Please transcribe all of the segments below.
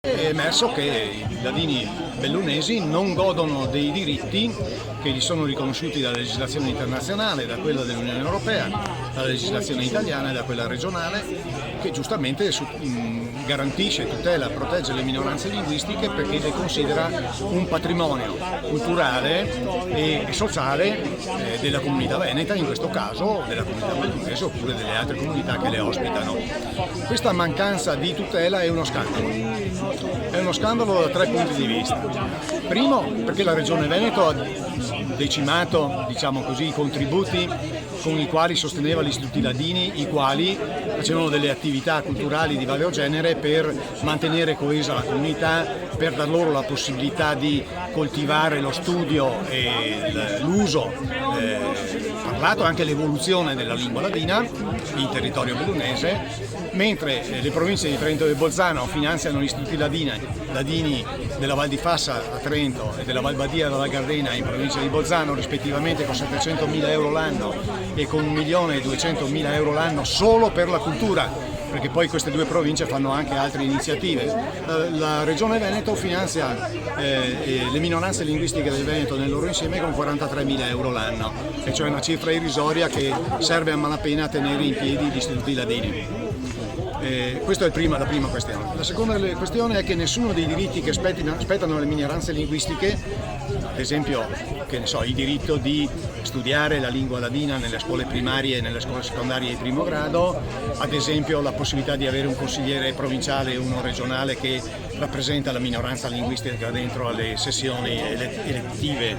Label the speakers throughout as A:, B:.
A: È emerso che i ladini bellunesi non godono dei diritti che gli sono riconosciuti dalla legislazione internazionale, da quella dell'Unione Europea, dalla legislazione italiana e da quella regionale, che giustamente garantisce, tutela, protegge le minoranze linguistiche perché le considera un patrimonio culturale e sociale della comunità veneta, in questo caso della comunità bellunese oppure delle altre comunità che le ospitano. Questa mancanza di tutela è uno scandalo da tre punti di vista. Primo, perché la Regione Veneto ha decimato, diciamo così, i contributi con i quali sosteneva gli istituti ladini, i quali facevano delle attività culturali di vario genere per mantenere coesa la comunità, per dar loro la possibilità di coltivare lo studio e l'uso parlato, anche l'evoluzione della lingua ladina in territorio bellunese, mentre le province di Trento e Bolzano finanziano gli istituti ladini della Val di Fassa a Trento e della Val Badia della Gardena in provincia di Bolzano, rispettivamente con 700.000 euro l'anno e con 1.200.000 euro l'anno solo per la cultura, perché poi queste due province fanno anche altre iniziative. La Regione Veneto finanzia le minoranze linguistiche del Veneto nel loro insieme con 43.000 euro l'anno, e cioè una cifra irrisoria che serve a malapena a tenere in piedi gli istituti ladini. Questa è la prima questione. La seconda questione è che nessuno dei diritti che spettano alle minoranze linguistiche, ad esempio il diritto di studiare la lingua ladina nelle scuole primarie e nelle scuole secondarie di primo grado, ad esempio la possibilità di avere un consigliere provinciale e uno regionale che rappresenta la minoranza linguistica dentro alle sessioni elettive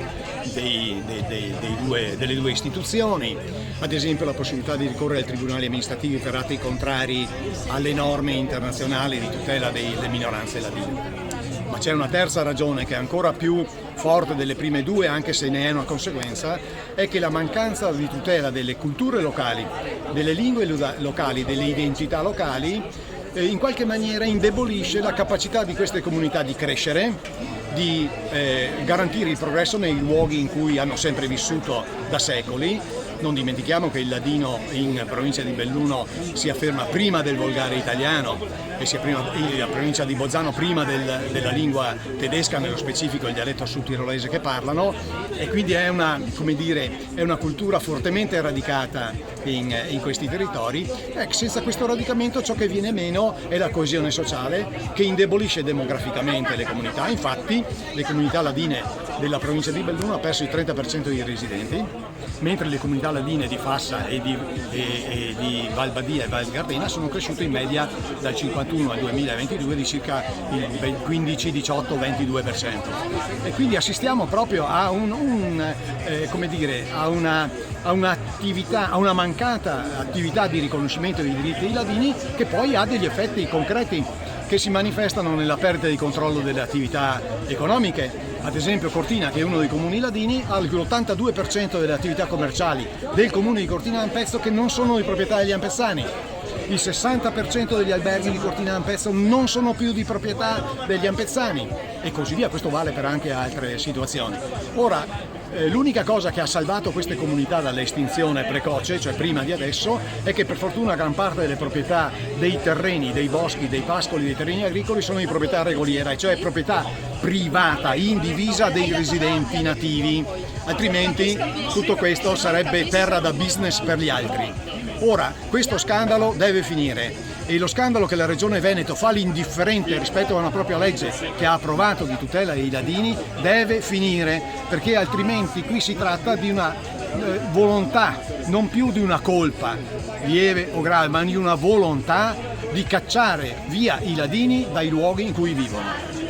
A: delle due istituzioni, ad esempio la possibilità di ricorrere ai tribunali amministrativi per atti contrari alle norme internazionali di tutela delle minoranze ladine. Ma c'è una terza ragione che è ancora più forte delle prime due, anche se ne è una conseguenza, è che la mancanza di tutela delle culture locali, delle lingue locali, delle identità locali, in qualche maniera indebolisce la capacità di queste comunità di crescere, di garantire il progresso nei luoghi in cui hanno sempre vissuto da secoli. Non dimentichiamo che il ladino in provincia di Belluno si afferma prima del volgare italiano e la provincia di Bolzano prima della lingua tedesca, nello specifico il dialetto sudtirolese che parlano, e quindi è una cultura fortemente radicata in questi territori. Senza questo radicamento ciò che viene meno è la coesione sociale, che indebolisce demograficamente le comunità. Infatti le comunità ladine della provincia di Belluno hanno perso il 30% dei residenti, mentre le comunità ladine di Fassa e di Val Badia e Val Gardena sono cresciute in media dal 51 al 2022 di circa il 15, 18, 22%. E quindi assistiamo proprio a una mancata attività di riconoscimento dei diritti dei ladini, che poi ha degli effetti concreti che si manifestano nella perdita di controllo delle attività economiche. Ad esempio Cortina, che è uno dei comuni ladini, ha l'82% delle attività commerciali del comune di Cortina Ampezzo che non sono di proprietà degli ampezzani. Il 60% degli alberghi di Cortina Ampezzo non sono più di proprietà degli ampezzani, e così via. Questo vale per anche altre situazioni. Ora, l'unica cosa che ha salvato queste comunità dall'estinzione precoce, cioè prima di adesso, è che per fortuna gran parte delle proprietà dei terreni, dei boschi, dei pascoli, dei terreni agricoli sono di proprietà regoliera, cioè proprietà privata, indivisa dei residenti nativi, altrimenti tutto questo sarebbe terra da business per gli altri. Ora, questo scandalo deve finire, e lo scandalo che la Regione Veneto fa l'indifferente rispetto a una propria legge che ha approvato di tutela dei ladini deve finire, perché altrimenti qui si tratta di una volontà, non più di una colpa lieve o grave, ma di una volontà di cacciare via i ladini dai luoghi in cui vivono.